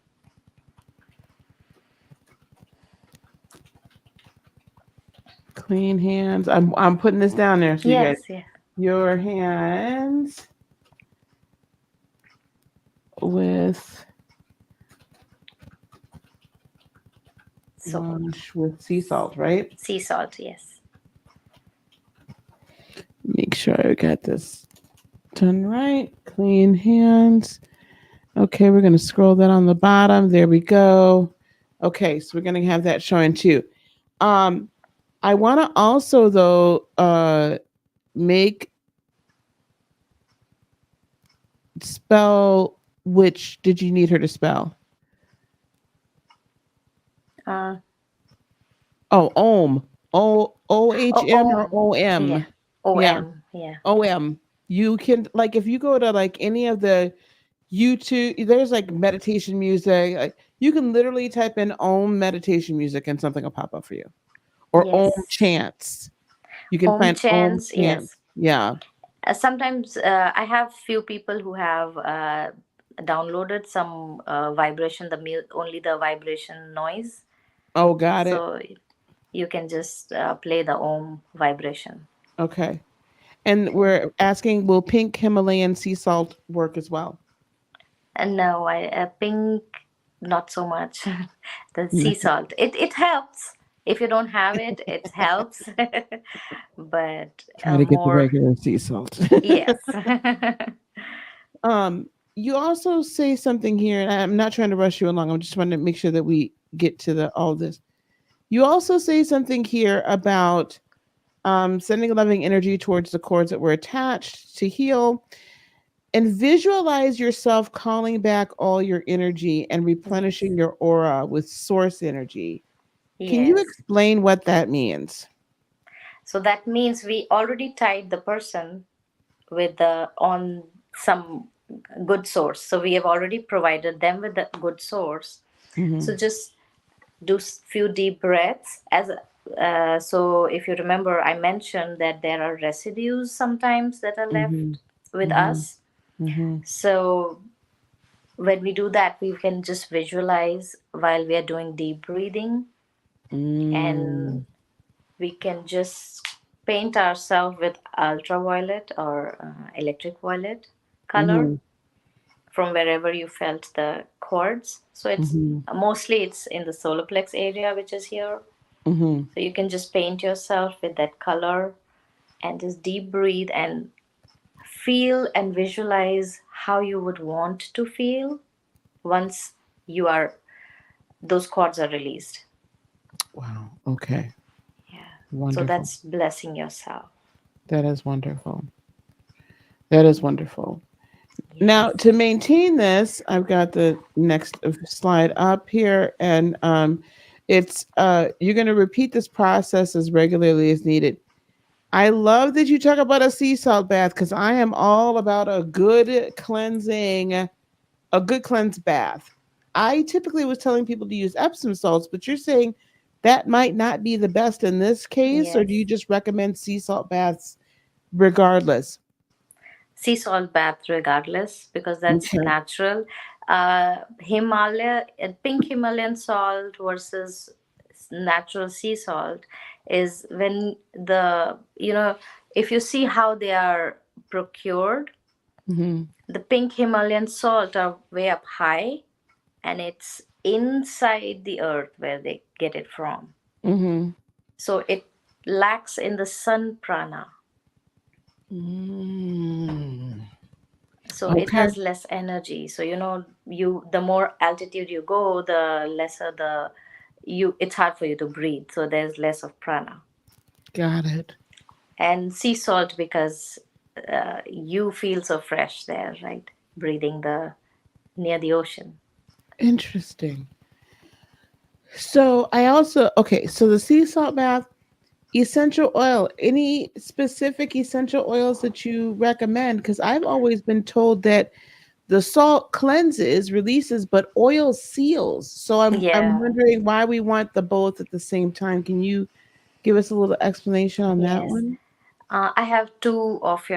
Clean hands. I'm putting this down there so you guys.
Yes, yes.
Your hands with
Salt.
wash with sea salt, right?
Sea salt, yes.
Make sure I got this done right. Clean hands. Okay, we're gonna scroll that on the bottom. There we go. Okay, so we're gonna have that showing too. Um, I want to also though make spell. Which did you need her to spell?
Uh,
Oh, ohm. OHM or
Om. Yeah.
OM? Yeah,
OM. Yeah.
OM. You can like if you go to like any of the YouTube, there's like meditation music. Like you can literally type in Om meditation music and something will pop up for you. Or Om
Yes.
chants. You can
Om
find Om
chants.
chants.
Yes.
Yeah.
Sometimes I have few people who have downloaded some vibration, only the vibration noise.
Oh, got it.
So you can just play the Om vibration.
Okay. And we're asking, will pink Himalayan sea salt work as well?
And no, I pink not so much. The
No.
sea salt. It helps. If you don't have it, it helps. But
Try to get the
more,
regular sea salt.
yes.
You also say something here, and I'm not trying to rush you along. I'm just trying to make sure that we get to the all this. You also say something here about sending loving energy towards the cords that were attached to heal, and visualize yourself calling back all your energy and
Yes.
replenishing your aura with source energy. Can you
Yes.
explain what that means?
So that means we already tied the person with the on some good source. So we have already provided them with the good source.
Mm-hmm.
So just do few deep breaths. So if you remember, I mentioned that there are residues sometimes that are
Mm-hmm.
left with
Mm-hmm.
us.
Mm-hmm.
So when we do that, we can just visualize while we are doing deep breathing, and
Mm.
we can just paint ourselves with ultraviolet or electric violet color
Mm-hmm.
from wherever you felt the chords. So it's
Mm-hmm.
mostly it's in the solar plex area, which is here.
Mm-hmm.
So you can just paint yourself with that color and just deep breathe and Feel and visualize how you would want to feel once you are those chords are released.
Wow. Okay.
Yeah. So
Wonderful.
that's blessing yourself.
That is wonderful. That is wonderful. Now,
Yes.
to maintain this, I've got the next slide up here, and it's you're going to repeat this process as regularly as needed. I love that you talk about a sea salt bath because I am all about a good cleanse bath. I typically was telling people to use Epsom salts, but you're saying that might not be the best in this case, or do you
Yes.
just recommend sea salt baths regardless?
Sea salt bath regardless because that's
Okay.
natural. Pink Himalayan salt versus natural sea salt is when if you see how they are procured,
Mm-hmm.
the pink Himalayan salt are way up high and it's inside the earth where they get it from.
Mm-hmm.
So it lacks in the sun prana.
Mm.
So it
Okay.
has less energy. So you the more altitude you go, the lesser the you it's hard for you to breathe. So there's less of prana.
Got it.
And sea salt because you feel so fresh there, right? Breathing the near the ocean.
Interesting. So I also okay. So the sea salt bath, essential oil. Any specific essential oils that you recommend? Because I've always been told that the salt cleanses, releases, but oil seals. So I'm
Yeah.
wondering why we want the both at the same time. Can you give us a little explanation on that
Yes.
one?
I have two of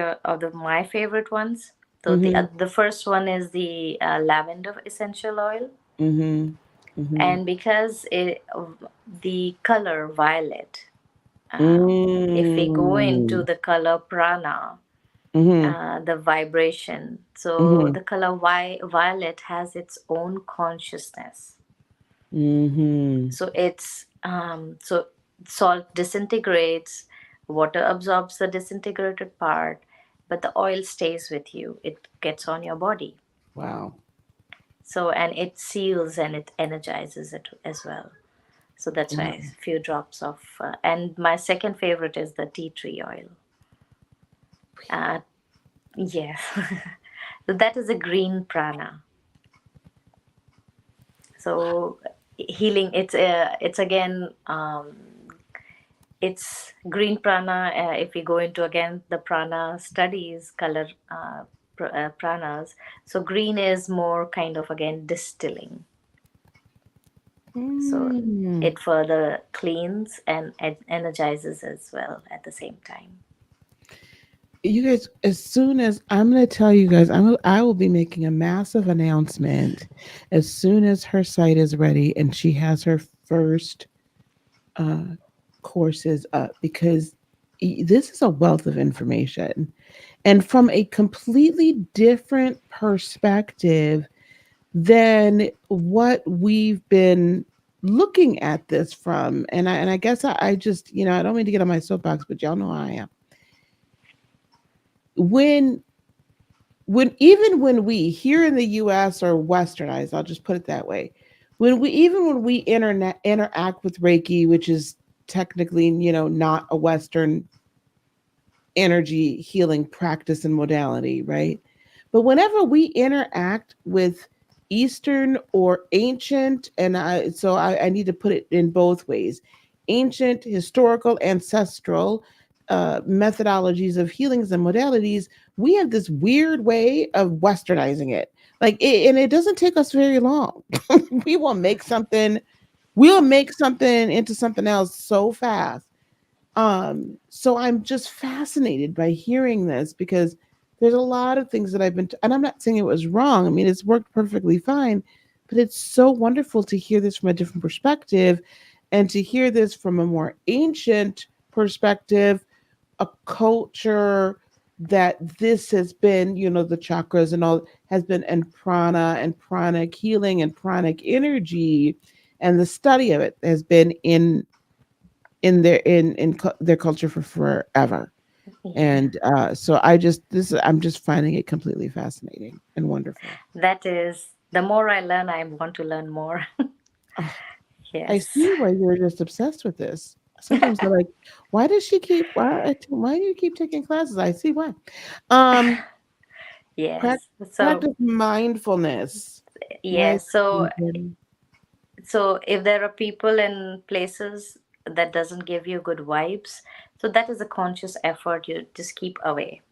my favorite ones. So
Mm-hmm.
the first one is the lavender essential oil,
Mm-hmm. Mm-hmm.
and because the color violet, if we go into
Mm.
the color prana,
Mm-hmm.
the vibration, so
Mm-hmm.
the color violet has its own consciousness.
Mm-hmm.
So so salt disintegrates, water absorbs the disintegrated part, but the oil stays with you. It gets on your body.
Wow.
So and it seals and it energizes it as well. So that's why
Wow.
a few drops of. And my second favorite is the tea tree oil. Uh, yes, so that is a green prana. So healing. It's again. It's green prana. If we go into again the prana studies, color pranas. So green is more kind of again distilling. So
Mm.
it further cleans and energizes as well at the same time.
You guys, as soon as I'm going to tell you guys, I will be making a massive announcement as soon as her site is ready and she has her first uh, courses up because this is a wealth of information and from a completely different perspective than what we've been looking at this from. And I guess I just I don't mean to get on my soapbox, but y'all know how I am. When when we here in the US or westernized, I'll just put it that way, when we interact with Reiki, which is technically, not a Western energy healing practice and modality, right? But whenever we interact with Eastern or ancient, and I need to put it in both ways, ancient, historical, ancestral methodologies of healings and modalities, we have this weird way of westernizing it. And it doesn't take us very long. we will make something, we'll make something into something else so fast. So I'm just fascinated by hearing this because there's a lot of things that and I'm not saying it was wrong. I mean, it's worked perfectly fine, but it's so wonderful to hear this from a different perspective and to hear this from a more ancient perspective, a culture that this has been, the chakras and all has been, and prana and pranic healing and pranic energy and the study of it has been in their culture for forever.
Yeah.
And so I just this I'm just finding it completely fascinating and wonderful.
That is, the more I learn, I want to learn more.
Oh, I
Yes.
see why you're just obsessed with this. Sometimes they're like, why does she keep why do you keep taking classes? I see why. Um prac-
Yes. So,
Practice mindfulness. Why is
yes.
it
So,
important?
so if there are people in places that doesn't give you good vibes, so that is a conscious effort. You just keep away.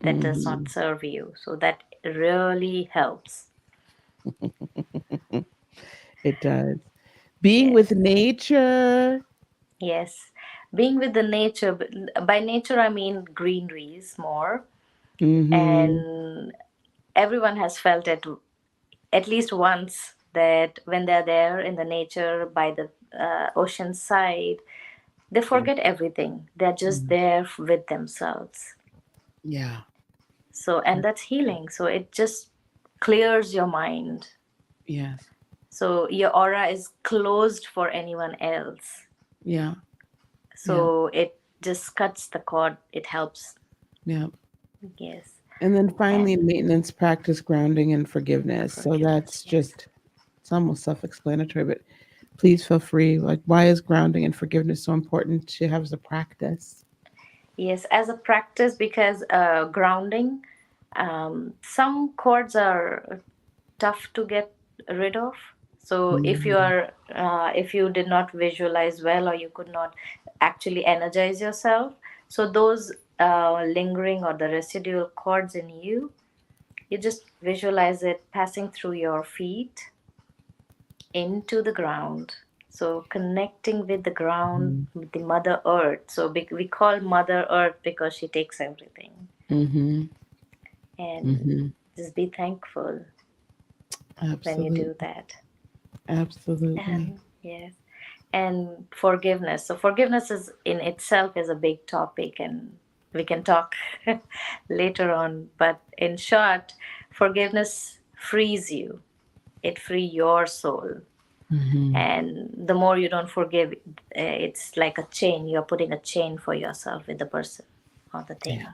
That does not
Mhm.
serve you. So that really helps.
It does. Being with
Yes.
nature.
Yes. Being with the nature, by nature I mean greeneries more.
Mhm.
And everyone has felt it at least once, that when they're there in the nature by the ocean side, they
Yeah.
forget everything. They're just
Mm.
there with themselves.
Yeah.
So, and that's healing. So it just clears your mind.
Yes.
So your aura is closed for anyone else.
Yeah. Yeah.
So it just cuts the cord. It helps.
Yeah.
Yes.
And then finally,
And
maintenance, practice, grounding, and forgiveness. So
forgiveness.
that's
Yes.
just, it's almost self explanatory, but please feel free. Like, why is grounding and forgiveness so important to have as a practice?
Yes, as a practice, because grounding, some chords are tough to get rid of. So
Mhm.
if you did not visualize well, or you could not actually energize yourself, so those lingering or the residual chords in you, you just visualize it passing through your feet into the ground. So connecting with the ground,
Mhm.
with the Mother Earth. So we call Mother Earth because she takes everything.
Mhm.
And
Mhm.
just be thankful when you do
Absolutely.
that.
Absolutely.
And yes, and forgiveness. So forgiveness is in itself is a big topic, and we can talk later on. But in short, forgiveness frees you. It free your soul.
Mhm.
And the more you don't forgive, it's like a chain. You're putting a chain for yourself with the person or the
Yeah.
thing.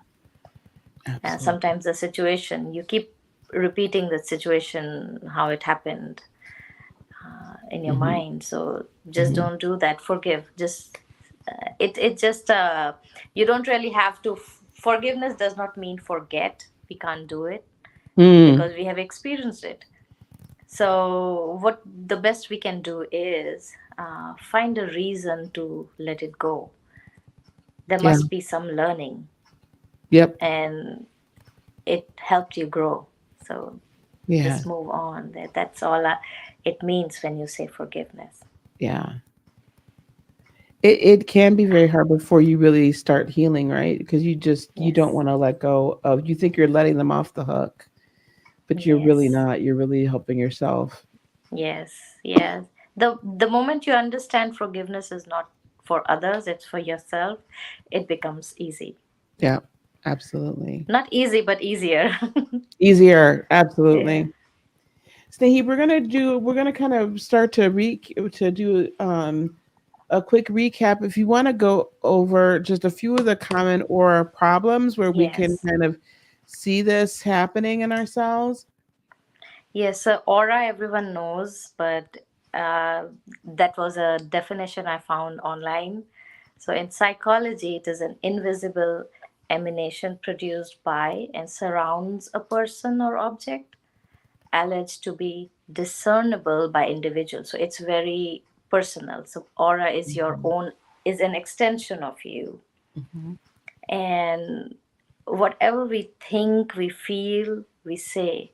And
Absolutely.
sometimes the situation, you keep repeating the situation, how it happened in your
Mhm.
mind. So just
Mhm.
don't do that. Forgive. Just it just you don't really have to. Forgiveness does not mean forget. We can't do it
Mm.
because we have experienced it. So what the best we can do is find a reason to let it go. There
Yeah.
must be some learning,
Yep.
and it helped you grow. So
Yeah.
just move on. That's all it means when you say forgiveness.
Yeah. It can be very hard before you really start healing, right? Because you don't
Yes.
want to let go of, you think you're letting them off the hook, but you're really
Yes.
not. You're really helping yourself.
Yes. Yes. The moment you understand forgiveness is not for others, it's for yourself, it becomes easy.
Yeah. Absolutely.
Not easy, but easier.
Easier.
Yeah.
Absolutely. Snehi, we're gonna kind of start to to do a quick recap. If you want to go over just a few of the common aura problems where we can
Yes.
kind of see this happening in ourselves.
Yes, so aura everyone knows, but that was a definition I found online. So in psychology, it is an invisible emanation produced by and surrounds a person or object, alleged to be discernible by individuals. So it's very personal. So aura is your
Mhm.
own, is an extension of you.
Mhm.
And whatever we think, we feel, we say,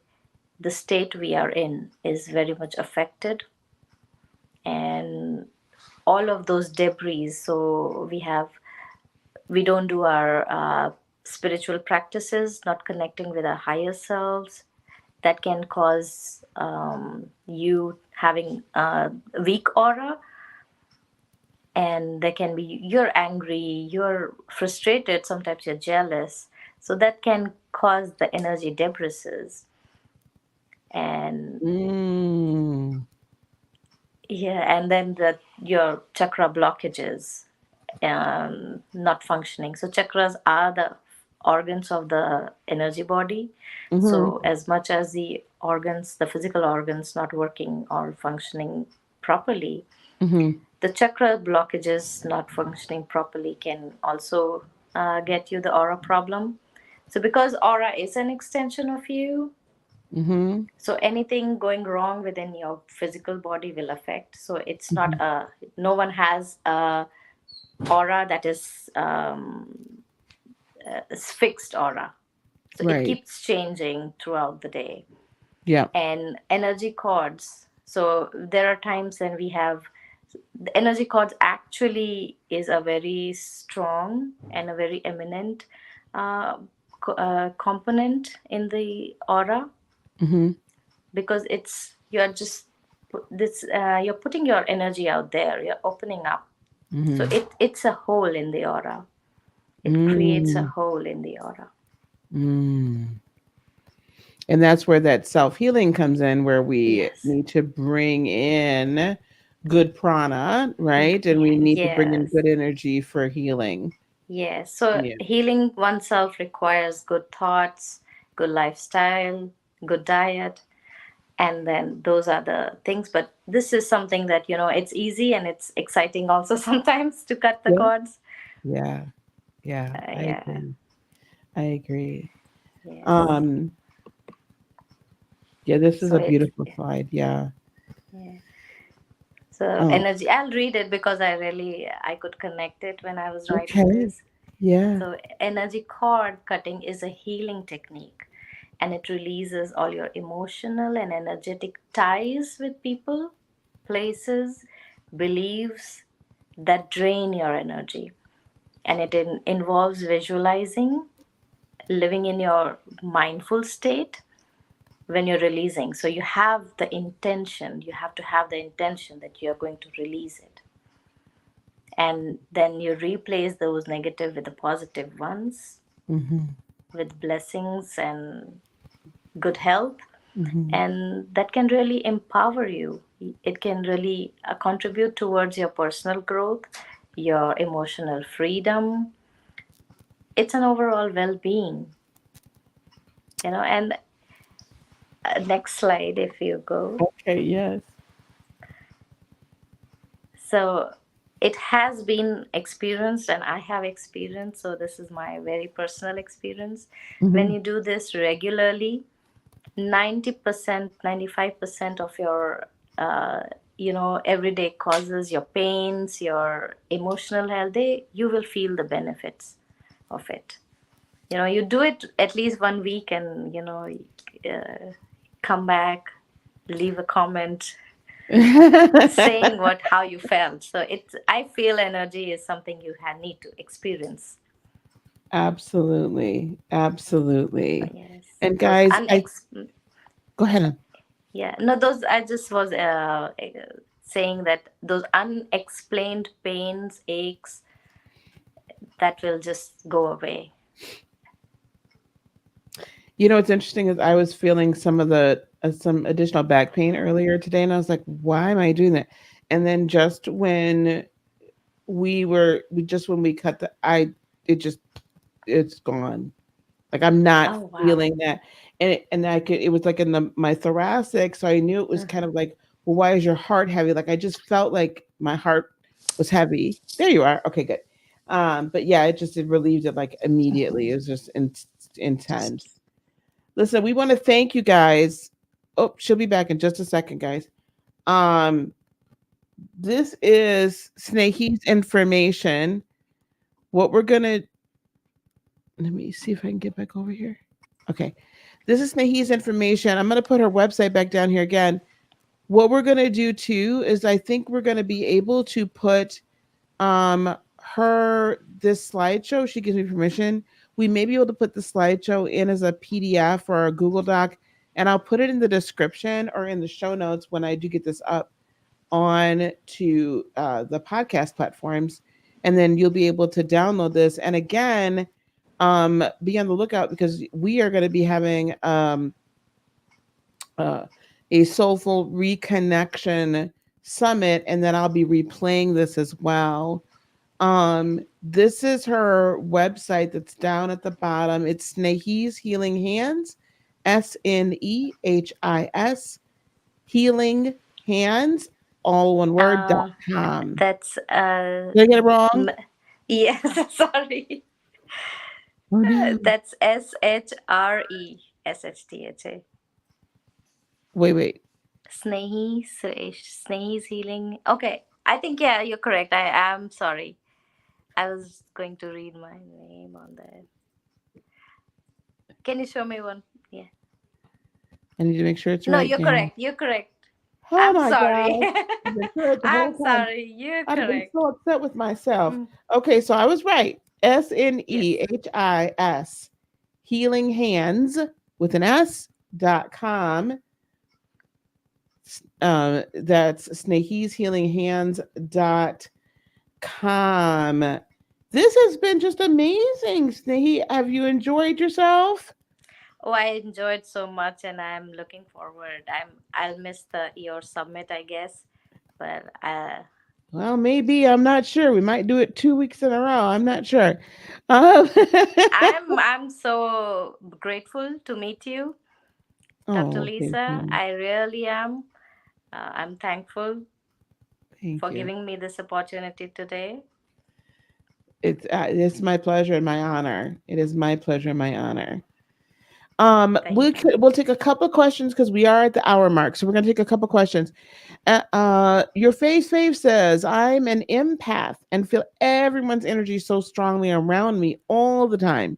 the state we are in is very much affected. And all of those debris, so we don't do our spiritual practices, not connecting with our higher selves, that can cause you having a weak aura. And there can be, you're angry, you're frustrated, sometimes you're jealous, so that can cause the energy debris. And
Mm.
yeah, and then your chakra blockages. not functioning. So chakras are the organs of the energy body.
Mm-hmm.
So as much as the organs, the physical organs, not working or functioning properly,
Mm-hmm.
the chakra blockages not functioning properly can also get you the aura problem. So because aura is an extension of you,
Mm-hmm.
so anything going wrong within your physical body will affect. So it's not
Mm-hmm.
a, no one has a aura that is fixed aura. So it
Right.
keeps changing throughout the day.
Yeah.
And energy cords. So there are times when we have the energy cords actually is a very strong and a very eminent uh, component in the aura,
Mm-hmm.
because it's you're just this you're putting your energy out there, you're opening up. So
Mm-hmm.
it's a hole in the aura. It creates a
Mm.
hole in the aura.
Mm. And that's where that self healing comes in, where we
Yes.
need to bring in good prana, right? And
Yeah,
we need to bring in
yes.
good energy for healing.
Yes. So
Yeah.
healing oneself requires good thoughts, good lifestyle, good diet, and then those are the things. But this is something that, it's easy and it's exciting also sometimes to cut the
Yeah.
cords.
Yeah. Yeah. I
Yeah.
agree. I agree.
Yes.
Um, yeah, this is
So
a
it's
beautiful slide. Yeah.
yeah. So
Oh,
energy. I'll read it because I could connect it when I was writing
okay.
this.
Yeah.
So energy cord cutting is a healing technique, and it releases all your emotional and energetic ties with people, places, beliefs that drain your energy. And it involves visualizing, living in your mindful state when you're releasing. So you have to have the intention that you're going to release it. And then you replace those negative with the positive ones,
Mm-hmm.
with blessings and good health.
Mm-hmm.
And that can really empower you. It can really contribute towards your personal growth, your emotional freedom. It's an overall well-being, and next slide if you go.
Okay. Yes.
So it has been experienced and I have experienced, so this is my very personal experience. When
Mm-hmm.
you do this regularly, 90%, 95% of your everyday causes, your pains, your emotional health, you will feel the benefits of it. You do it at least 1 week, and come back, leave a comment saying how you felt. So I feel energy is something you need to experience.
Absolutely. Absolutely.
Yes,
And
those
guys, I go ahead.
yeah, no, those I just was saying that those unexplained pains, aches, that will just go away.
What's interesting is I was feeling some additional back pain earlier today, and I was like, "Why am I doing that?" And then just when when we cut it just it's gone. Like I'm not
Oh wow.
feeling that, and I could. It was like in my thoracic, so I knew it was kind
Uh-huh.
of like, well, why is your heart heavy? Like I just felt like my heart was heavy. There you are. Okay, good. But yeah, it relieved it like immediately. It was just intense. Listen, we want to thank you guys. Oh, she'll be back in just a second, guys. Um, this is Snehi's information. What we're gonna let me see if I can get back over here. Okay. This is Snehi's information. I'm gonna put her website back down here again. What we're gonna do too is I think we're gonna be able to put her this slideshow. She gives me permission. We may be able to put the slideshow in as a PDF or a Google Doc, and I'll put it in the description or in the show notes when I do get this up on to the podcast platforms, and then you'll be able to download this. And again, be on the lookout because we are going to be having uh, a soulful reconnection summit, and then I'll be replaying this as well This is her website that's down at the bottom. It's Snehi's Healing Hands, Snehis Healing Hands, all one word,
Uh,
.com.
that's
Did I get it wrong?
yes. Sorry.
Oh no.
That's Shreshtha.
Wait.
Snehi's healing. Okay, I think yeah, you're correct. I am sorry. I was going to read my name on that. Can you show me one? Yeah.
I need to make sure it's
No,
right
you're
now.
correct. You're correct.
Oh
I'm
my
sorry.
gosh. I've been sure it the whole
I'm
time.
sorry. You're
I'd have been
correct.
so upset with myself.
Mm,
Okay, so I was right.
yes.
Snehis Healing Hands with an S.com. That's Snehi'sHealingHands.com. This has been just amazing, Snehi. Have you enjoyed yourself?
Oh, I enjoyed so much, and I'm looking forward. I'll miss the your summit, I guess, but
Well, maybe. I'm not sure. We might do it 2 weeks in a row. I'm not sure. Um,
I'm so grateful to meet you, Dr.
oh, thank
Lisa.
you.
I really am. I'm thankful
Thank
for
you.
giving me this opportunity today.
It's my pleasure and my honor. It is my pleasure and my honor.
Thank you.
We'll take a couple of questions because we are at the hour mark. So we're gonna take a couple of questions. Your face fave says, I'm an empath and feel everyone's energy so strongly around me all the time.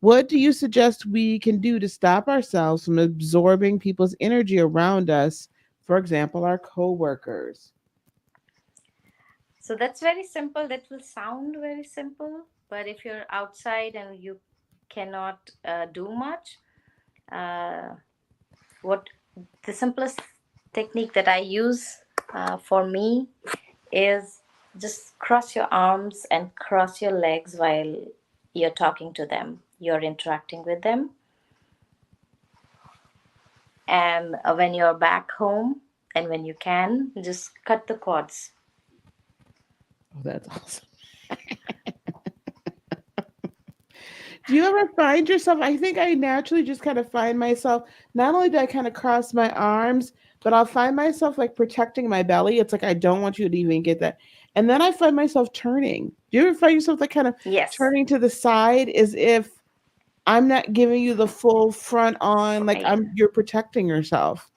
What do you suggest we can do to stop ourselves from absorbing people's energy around us? For example, our coworkers.
So that's very simple. That will sound very simple, but if you're outside and you cannot do much, uh, what the simplest technique that I use for me is just cross your arms and cross your legs while you're talking to them, you're interacting with them. And when you're back home and when you can, just cut the cords.
Oh, that's awesome. Do you ever find yourself? I think I naturally just kind of find myself, not only do I kind of cross my arms, but I'll find myself like protecting my belly. It's like I don't want you to even get that. And then I find myself turning. Do you ever find yourself like kind of
Yes.
turning to the side as if I'm not giving you the full front on, like
I,
you're protecting yourself?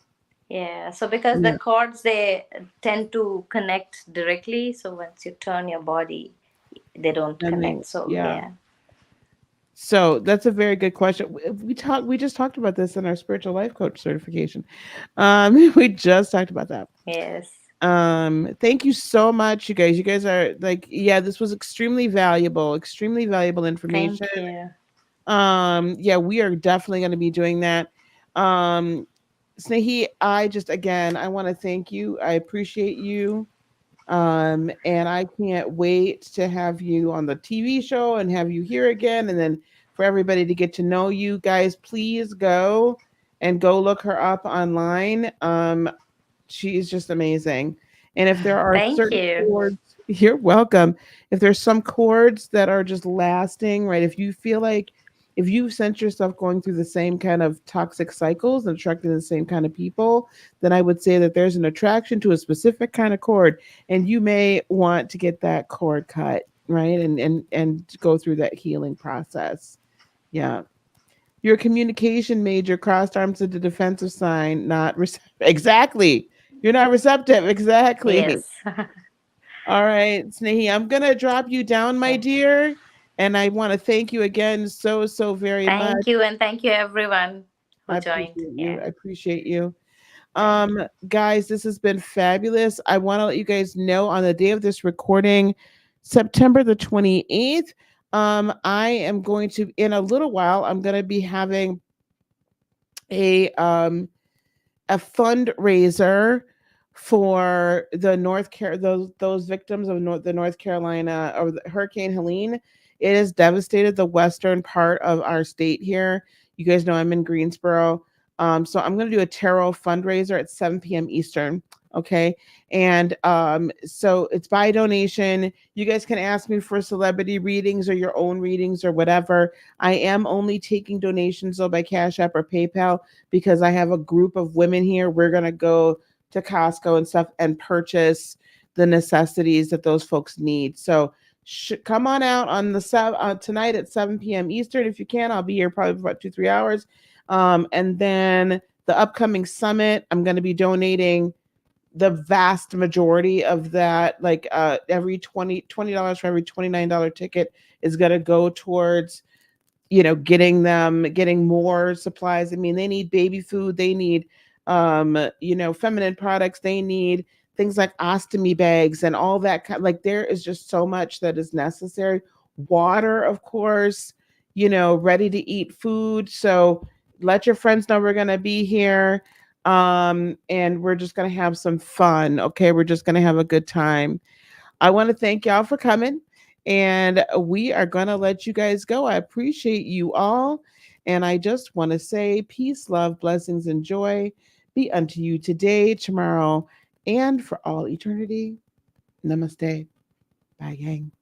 yeah. So because the
Yeah.
cords they tend to connect directly, so once you turn your body, they don't
And
connect.
then,
So
yeah.
yeah.
So that's a very good question. We just talked about this in our spiritual life coach certification. We just talked about that.
Yes.
Thank you so much, you guys. You guys are like, yeah, this was extremely valuable information.
Thank you.
Yeah, we are definitely going to be doing that. Um, Snehi, I just again, I want to thank you. I appreciate you. And I can't wait to have you on the TV show and have you here again. And then for everybody to get to know you guys, please go look her up online. She is just amazing. And if there are
Thank
certain
you.
chords, you're welcome. If there's some chords that are just lasting, right? If you feel like if you sense yourself going through the same kind of toxic cycles and attracting the same kind of people, then I would say that there's an attraction to a specific kind of chord, and you may want to get that chord cut, right? And go through that healing process. Yeah. Your communication major crossed arms at the defensive sign, not exactly. You're not receptive. Exactly.
Yes.
All right, Snehi, I'm gonna drop you down, my
Okay.
dear. And I want to thank you again so very much.
Thank you, and thank you everyone who
I
joined.
appreciate you.
Yeah.
I appreciate you.
Thank you.
Guys, this has been fabulous. I want to let you guys know on the day of this recording, September the 28th. I am going to, in a little while, I'm going to be having a um a fundraiser for the those victims of the North Carolina or the Hurricane Helene. It has devastated the western part of our state here. You guys know I'm in Greensboro. So I'm going to do a tarot fundraiser at 7 p.m. Eastern. Okay. And so it's by donation. You guys can ask me for celebrity readings or your own readings or whatever. I am only taking donations though by Cash App or PayPal because I have a group of women here. We're going to go to Costco and stuff and purchase the necessities that those folks need. So come on out on the tonight at 7 p.m. Eastern if you can. I'll be here probably for about 2-3 hours. And then the upcoming summit, I'm going to be donating the vast majority of that. Like every $20 for every $29 ticket is going to go towards getting more supplies. I mean, they need baby food, they need feminine products, they need things like ostomy bags and all that like there is just so much that is necessary. Water, of course, ready to eat food. So let your friends know we're going to be here, and we're just going to have some fun. Okay, we're just going to have a good time. I want to thank y'all for coming, and we are going to let you guys go. I appreciate you all. And I just want to say peace, love, blessings, and joy be unto you today, tomorrow, and for all eternity. Namaste. Bye, gang.